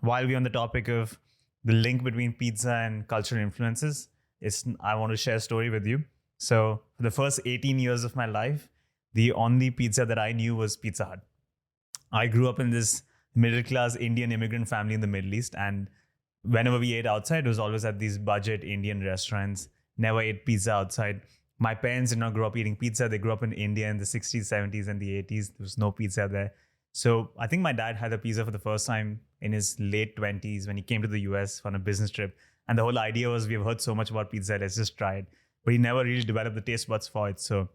while we're on the topic of the link between pizza and cultural influences, I want to share a story with you. So for the first 18 years of my life, the only pizza that I knew was Pizza Hut. I grew up in this middle class Indian immigrant family in the Middle East, and whenever we ate outside, it was always at these budget Indian restaurants. Never ate pizza outside. My parents did not grow up eating pizza. They grew up in India in the 60s, 70s, and the 80s. There was no pizza there. So I think my dad had a pizza for the first time in his late 20s when he came to the US on a business trip. And the whole idea was, we've heard so much about pizza, let's just try it. But he never really developed the taste buds for it. So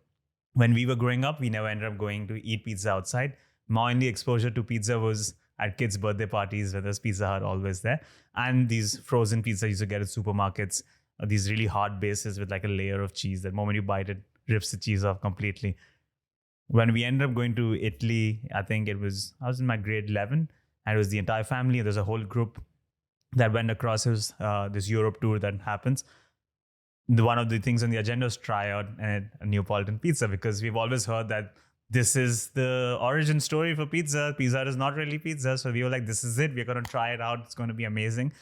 when we were growing up, we never ended up going to eat pizza outside. My only exposure to pizza was at kids' birthday parties, where there's Pizza Hut always there. And these frozen pizza you used to get at supermarkets, these really hard bases with like a layer of cheese. That moment you bite it, rips the cheese off completely. When we ended up going to Italy, I was in my grade 11, and it was the entire family. There's a whole group that went across this Europe tour that happens. One of the things on the agenda was try out a Neapolitan pizza, because we've always heard that this is the origin story for pizza. Pizza is not really pizza. So we were like, this is it. We're going to try it out. It's going to be amazing.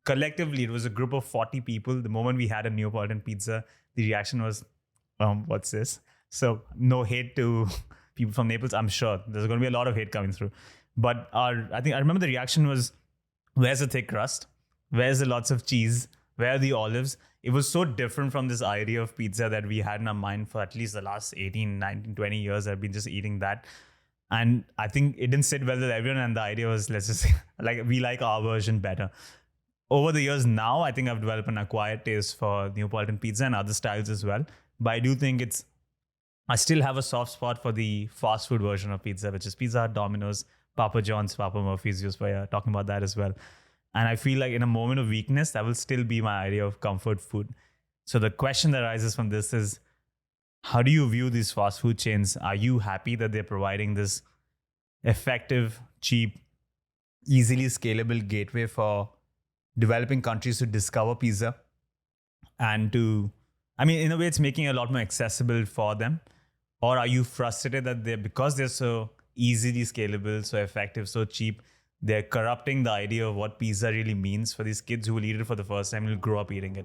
Collectively, it was a group of 40 people. The moment we had a Neapolitan pizza, the reaction was, what's this? So no hate to people from Naples. I'm sure there's going to be a lot of hate coming through. But I remember the reaction was, where's the thick crust? Where's the lots of cheese? Where are the olives? It was so different from this idea of pizza that we had in our mind for at least the last 18, 19, 20 years. I've been just eating that. And I think it didn't sit well with everyone. And the idea was, let's just we like our version better. Over the years now, I think I've developed an acquired taste for Neapolitan pizza and other styles as well. But I do think I still have a soft spot for the fast food version of pizza, which is Pizza Hut, Dominoes, Papa John's, Papa Murphy's, used for talking about that as well. And I feel like in a moment of weakness, that will still be my idea of comfort food. So the question that arises from this is, how do you view these fast food chains? Are you happy that they're providing this effective, cheap, easily scalable gateway for developing countries to discover pizza? And in a way, it's making it a lot more accessible for them. Or are you frustrated that because they're so easily scalable, so effective, so cheap, they're corrupting the idea of what pizza really means for these kids who will eat it for the first time and will grow up eating it?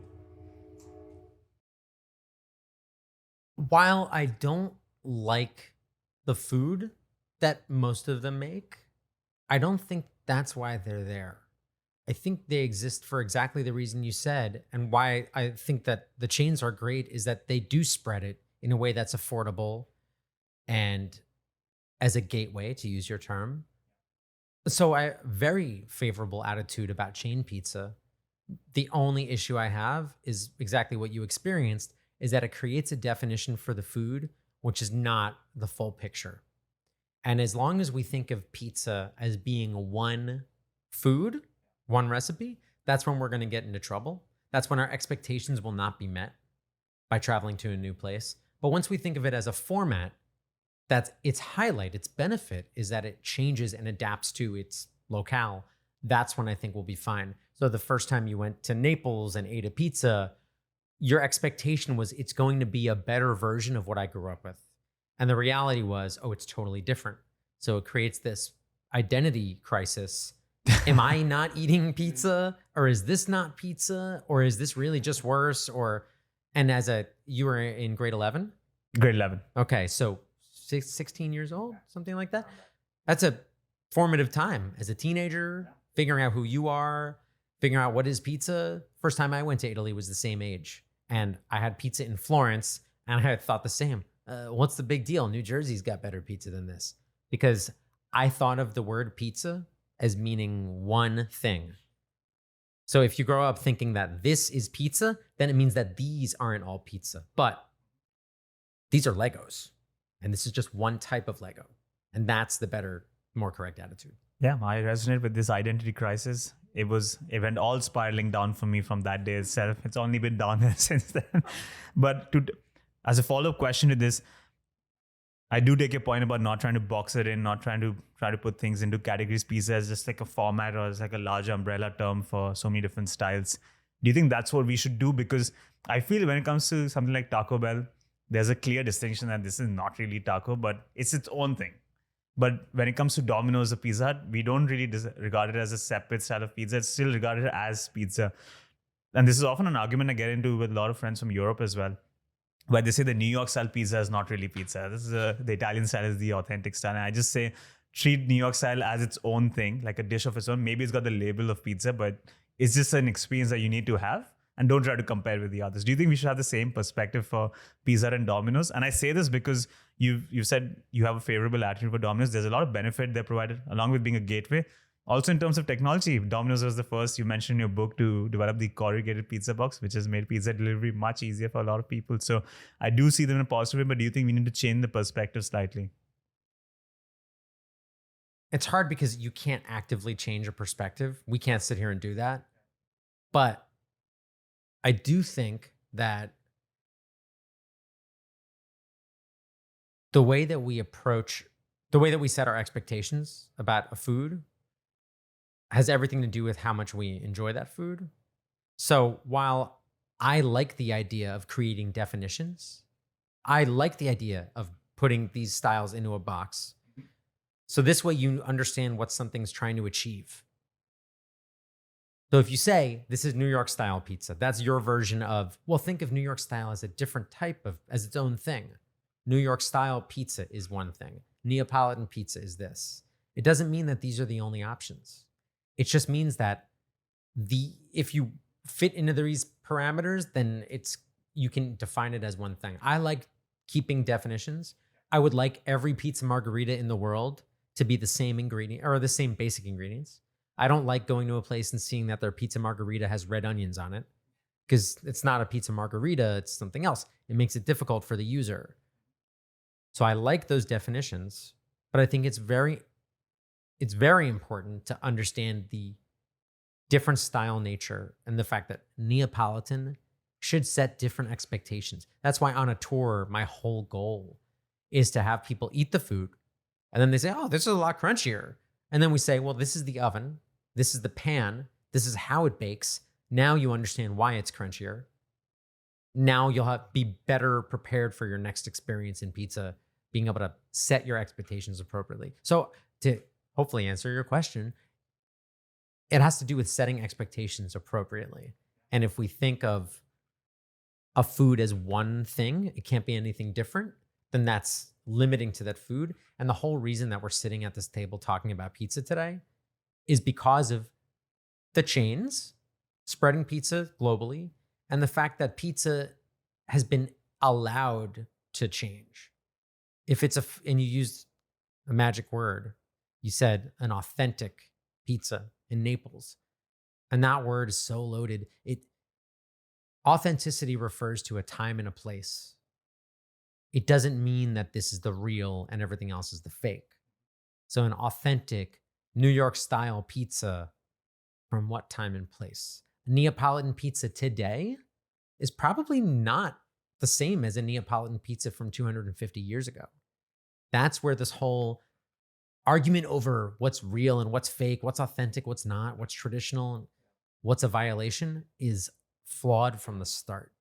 While I don't like the food that most of them make, I don't think that's why they're there. I think they exist for exactly the reason you said. And why I think that the chains are great is that they do spread it in a way that's affordable and as a gateway, to use your term. So I very favorable attitude about chain pizza. The only issue I have is exactly what you experienced, is that it creates a definition for the food, which is not the full picture. And as long as we think of pizza as being one food, one recipe, that's when we're going to get into trouble. That's when our expectations will not be met by traveling to a new place. But once we think of it as a format, that's its highlight, its benefit is that it changes and adapts to its locale. That's when I think we'll be fine. So the first time you went to Naples and ate a pizza, your expectation was it's going to be a better version of what I grew up with. And the reality was, it's totally different. So it creates this identity crisis. Am I not eating pizza? Or is this not pizza? Or is this really just worse? You were in grade 11? Grade 11. Okay, so 16 years old, something like that. That's a formative time as a teenager, figuring out who you are, figuring out what is pizza. First time I went to Italy was the same age. And I had pizza in Florence, and I had thought the same. What's the big deal? New Jersey's got better pizza than this. Because I thought of the word pizza as meaning one thing. So if you grow up thinking that this is pizza, then it means that these aren't all pizza. But these are Legos. And this is just one type of Lego. And that's the better, more correct attitude. Yeah, I resonate with this identity crisis. It went all spiraling down for me from that day itself. It's only been downhill since then. But as a follow-up question to this, I do take your point about not trying to box it in, not trying to put things into categories. Pizza as just like a format or as like a large umbrella term for so many different styles. Do you think that's what we should do? Because I feel when it comes to something like Taco Bell, there's a clear distinction that this is not really taco, but it's its own thing. But when it comes to Domino's or Pizza Hut, we don't really regard it as a separate style of pizza. It's still regarded as pizza. And this is often an argument I get into with a lot of friends from Europe as well, where they say the New York style pizza is not really pizza. This is the Italian style is the authentic style. And I just say treat New York style as its own thing, like a dish of its own. Maybe it's got the label of pizza, but it's just an experience that you need to have. And don't try to compare with the others. Do you think we should have the same perspective for Pizza Hut and Domino's? And I say this because you've said you have a favorable attitude for Domino's. There's a lot of benefit they're provided, along with being a gateway. Also, in terms of technology, Domino's was the first, you mentioned in your book, to develop the corrugated pizza box, which has made pizza delivery much easier for a lot of people. So I do see them in a positive way, but do you think we need to change the perspective slightly? It's hard because you can't actively change a perspective. We can't sit here and do that. But I do think that the way that we set our expectations about a food has everything to do with how much we enjoy that food. So while I like the idea of creating definitions, I like the idea of putting these styles into a box. So this way you understand what something's trying to achieve. So if you say this is New York style pizza, that's your version of, well, think of New York style as a different type of, as its own thing. New York style pizza is one thing. Neapolitan pizza is this. It doesn't mean that these are the only options. It just means that if you fit into these parameters, then you can define it as one thing. I like keeping definitions. I would like every pizza margherita in the world to be the same ingredient or the same basic ingredients. I don't like going to a place and seeing that their pizza margherita has red onions on it, because it's not a pizza margherita, it's something else. It makes it difficult for the user. So I like those definitions, but I think it's very important to understand the different style nature and the fact that Neapolitan should set different expectations. That's why on a tour, my whole goal is to have people eat the food, and then they say, oh, this is a lot crunchier. And then we say, well, this is the oven. This is the pan. This is how it bakes. Now you understand why it's crunchier. Now you'll be better prepared for your next experience in pizza, being able to set your expectations appropriately. So to hopefully answer your question, it has to do with setting expectations appropriately. And if we think of a food as one thing, it can't be anything different, then that's limiting to that food. And the whole reason that we're sitting at this table talking about pizza today is because of the chains spreading pizza globally and the fact that pizza has been allowed to change. If it's and you used a magic word, you said an authentic pizza in Naples. And that word is so loaded. Authenticity refers to a time and a place. It doesn't mean that this is the real and everything else is the fake. So an authentic New York style pizza from what time and place? Neapolitan pizza today is probably not the same as a Neapolitan pizza from 250 years ago. That's where this whole argument over what's real and what's fake, what's authentic, what's not, what's traditional, what's a violation is flawed from the start.